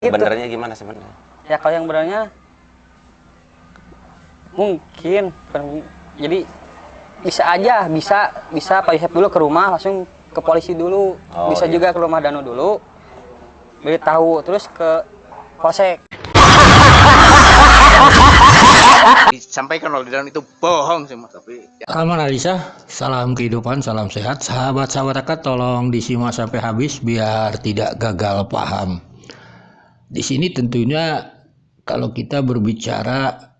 Sebenarnya gimana sebenarnya? Ya kalau yang benernya mungkin jadi bisa aja, bisa Pak Yosep dulu ke rumah, langsung ke polisi dulu. Bisa juga ke rumah Danu dulu, beritahu terus ke polsek. Disampaikan oleh Danu itu bohong sih mas, tapi Kalman Alisa, salam kehidupan, salam sehat. Sahabat-sahabat akad tolong disimak sampai habis biar tidak gagal paham. Di sini tentunya kalau kita berbicara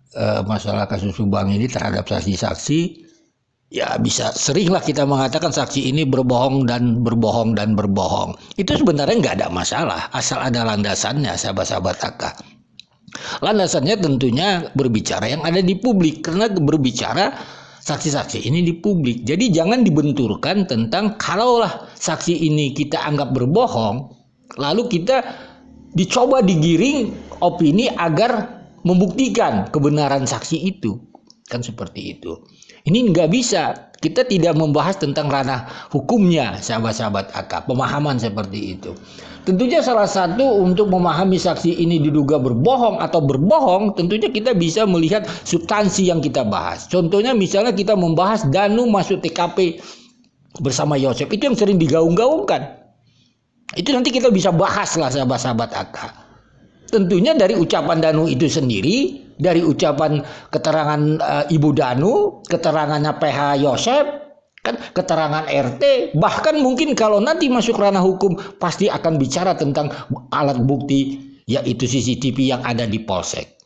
masalah kasus Subang ini terhadap saksi-saksi, ya bisa seringlah kita mengatakan saksi ini berbohong dan berbohong dan berbohong. Itu sebenarnya nggak ada masalah, asal ada landasannya, sahabat-sahabat akad. Landasannya tentunya berbicara yang ada di publik, karena berbicara saksi-saksi ini di publik. Jadi jangan dibenturkan tentang kalaulah saksi ini kita anggap berbohong, lalu kita dicoba digiring opini agar membuktikan kebenaran saksi itu. Kan seperti itu. Ini nggak bisa. Kita tidak membahas tentang ranah hukumnya, sahabat-sahabat AK. Pemahaman seperti itu. Tentunya salah satu untuk memahami saksi ini diduga berbohong atau berbohong, tentunya kita bisa melihat substansi yang kita bahas. Contohnya misalnya kita membahas Danu masuk TKP bersama Yosep. Itu yang sering digaung-gaungkan. Itu nanti kita bisa bahas lah sahabat-sahabat AK. Tentunya dari ucapan Danu itu sendiri, dari ucapan keterangan Ibu Danu, keterangannya PH Yosep, kan keterangan RT, bahkan mungkin kalau nanti masuk ranah hukum pasti akan bicara tentang alat bukti yaitu CCTV yang ada di polsek.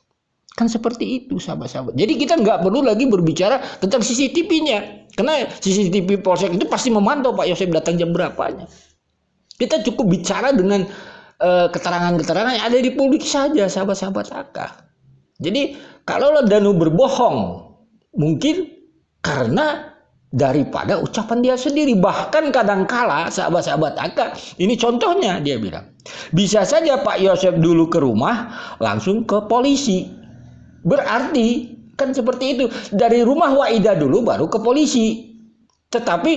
Kan seperti itu sahabat-sahabat. Jadi kita nggak perlu lagi berbicara tentang CCTV-nya, karena CCTV polsek itu pasti memantau Pak Yosep datang jam berapanya. Kita cukup bicara dengan keterangan-keterangan yang ada di publik saja, sahabat-sahabat AK. Jadi kalau Danu berbohong, mungkin karena daripada ucapan dia sendiri. Bahkan kadangkala sahabat-sahabat AK, ini contohnya dia bilang, bisa saja Pak Yosep dulu ke rumah, langsung ke polisi. Berarti kan seperti itu, dari rumah Waidah dulu baru ke polisi. Tetapi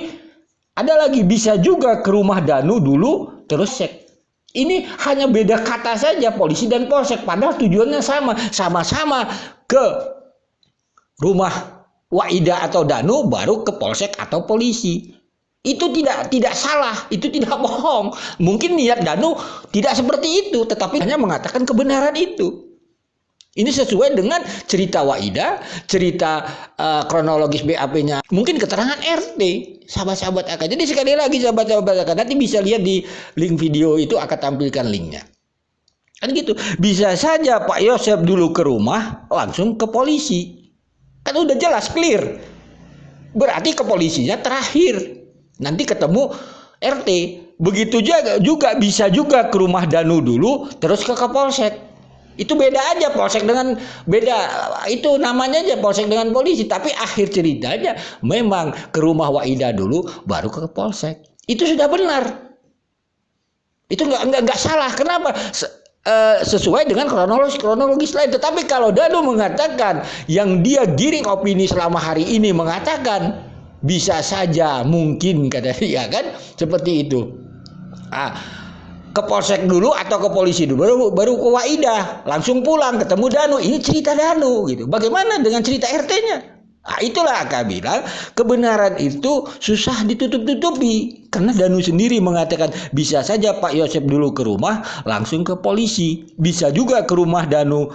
ada lagi, bisa juga ke rumah Danu dulu terus cek. Ini hanya beda kata saja, polisi dan polsek, padahal tujuannya sama, sama-sama ke rumah Waidah atau Danu baru ke polsek atau polisi. Itu tidak salah, itu tidak bohong. Mungkin niat Danu tidak seperti itu, tetapi hanya mengatakan kebenaran itu. Ini sesuai dengan cerita Waidah, cerita kronologis BAP-nya, mungkin keterangan RT, sahabat-sahabat AK. Jadi sekali lagi sahabat-sahabat AK, nanti bisa lihat di link video itu akan tampilkan linknya. Kan gitu. Bisa saja Pak Yosep dulu ke rumah, langsung ke polisi. Kan udah jelas, clear. Berarti ke polisinya terakhir. Nanti ketemu RT. Begitu juga bisa juga ke rumah Danu dulu, terus ke polsek. Itu beda aja, polsek dengan beda, itu namanya aja polsek dengan polisi, tapi akhir ceritanya memang ke rumah Waidah dulu baru ke polsek. Itu sudah benar. Itu nggak salah. Kenapa? Sesuai dengan kronologis lain. Tetapi kalau Danu mengatakan yang dia giring opini selama hari ini mengatakan bisa saja mungkin kata dia kan seperti itu. Ke polsek dulu atau ke polisi dulu baru ke Waidah, langsung pulang ketemu Danu. Ini cerita Danu gitu. Bagaimana dengan cerita RT-nya? Nah, itulah Kak bilang kebenaran itu susah ditutup-tutupi, karena Danu sendiri mengatakan bisa saja Pak Yosep dulu ke rumah langsung ke polisi, bisa juga ke rumah Danu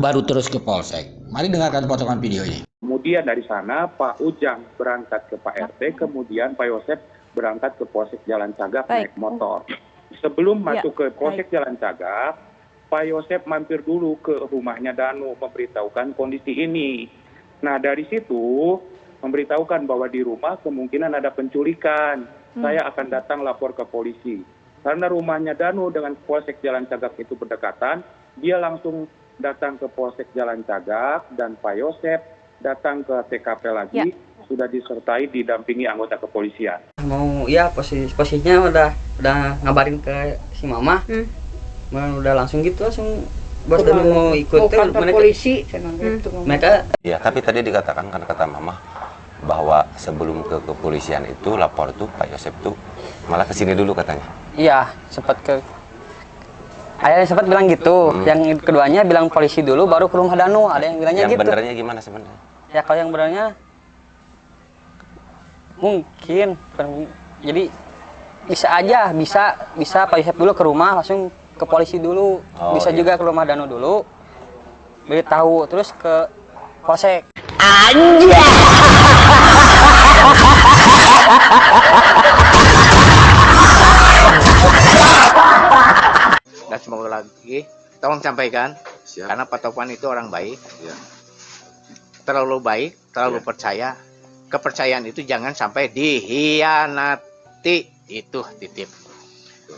baru terus ke polsek. Mari dengarkan potongan video ini. Kemudian dari sana Pak Ujang berangkat ke Pak RT, kemudian Pak Yosep berangkat ke Polsek Jalan Cagak naik motor. Sebelum masuk ke Polsek Jalan Cagak, Pak Yosep mampir dulu ke rumahnya Danu, memberitahukan kondisi ini. Nah dari situ memberitahukan bahwa di rumah kemungkinan ada penculikan. Saya akan datang lapor ke polisi. Karena rumahnya Danu dengan Polsek Jalan Cagak itu berdekatan, dia langsung datang ke Polsek Jalan Cagak dan Pak Yosep datang ke TKP lagi. Sudah disertai didampingi anggota kepolisian. Mau ya posisinya udah ngabarin ke si mama, udah langsung gitu langsung buat mau ikut mereka polisi. Mereka Ya, tapi tadi dikatakan kan kata mama bahwa sebelum ke kepolisian itu lapor tuh Pak Yosep tuh malah kesini dulu katanya. iya sempat ke Ada yang sempat bilang gitu, yang keduanya bilang polisi dulu baru ke rumah Danu, ada yang bilangnya Yang gitu. benernya gimana sebenarnya? Ya kalau yang benernya mungkin jadi bisa aja, bisa Pak Yosep dulu ke rumah langsung ke polisi dulu, Oh, bisa iya. juga ke rumah Danu dulu, beritahu terus ke polsek. Dan semoga lagi, tolong sampaikan, karena Pak Topan itu orang baik, terlalu baik, terlalu percaya. Kepercayaan itu jangan sampai dihianati, itu titip.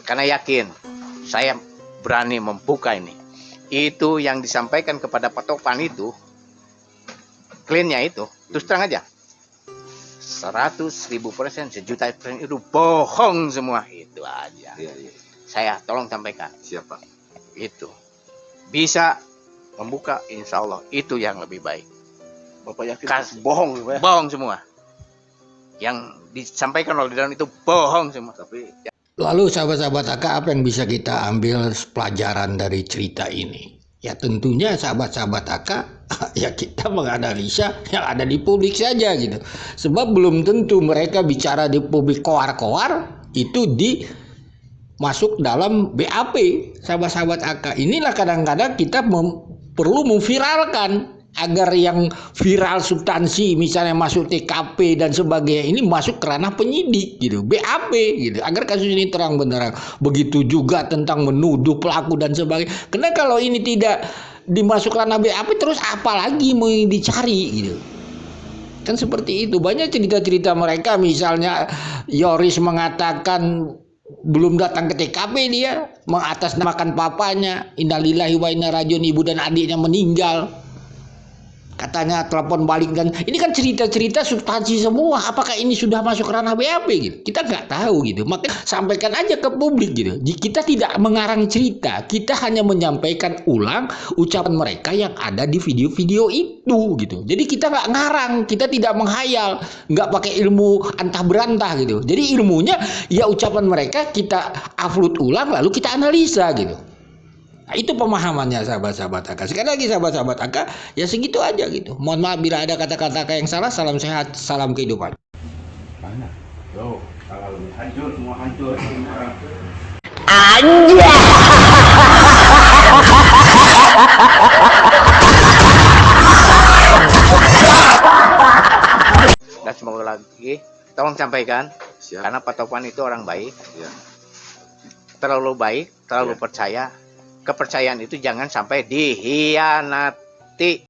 Karena yakin, saya berani membuka ini. Itu yang disampaikan kepada Pak Topan itu, clean-nya itu, terus terang aja. 100.000%, sejuta persen itu bohong semua, itu aja. Saya tolong sampaikan. Siapa? Itu bisa membuka, insya Allah itu yang lebih baik. Bapak yakin bohong ya? Bohong semua. Yang disampaikan oleh Danu itu bohong semua. Tapi Lalu sahabat-sahabat AK, apa yang bisa kita ambil pelajaran dari cerita ini? Ya tentunya sahabat-sahabat AK, ya kita menganalisa yang ada di publik saja gitu. Sebab belum tentu mereka bicara di publik koar-koar itu masuk dalam BAP. Sahabat-sahabat AK, inilah kadang-kadang kita perlu memviralkan agar yang viral substansi misalnya masuk TKP dan sebagainya ini masuk ke ranah penyidik gitu, BAP gitu, agar kasus ini terang benderang. Begitu juga tentang menuduh pelaku dan sebagainya. Karena kalau ini tidak dimasuk ranah BAP, terus apa lagi mau dicari gitu. Kan seperti itu. Banyak cerita-cerita mereka, misalnya Yoris mengatakan belum datang ke TKP, dia mengatasnamakan papanya, innalillahi wa inna rajiun, ibu dan adiknya meninggal. Katanya telepon balik, dan ini kan cerita-cerita substansi semua. Apakah ini sudah masuk ranah BAP gitu? Kita nggak tahu gitu. Makanya sampaikan aja ke publik gitu. Kita tidak mengarang cerita, kita hanya menyampaikan ulang ucapan mereka yang ada di video-video itu gitu. Jadi kita nggak ngarang, kita tidak menghayal, nggak pakai ilmu antah berantah gitu. Jadi ilmunya ya ucapan mereka kita upload ulang lalu kita analisa gitu. Nah, itu pemahamannya sahabat-sahabat AK. Sekali lagi sahabat-sahabat AK, ya segitu aja gitu. Mohon maaf bila ada kata-kata yang salah. Salam sehat, salam kehidupan. mana? Tuh, kalau lebih hancur, semua hancur. Dan semoga lagi, tolong sampaikan, karena Pak Topan itu orang baik, terlalu baik, terlalu percaya. Kepercayaan itu jangan sampai dihianati.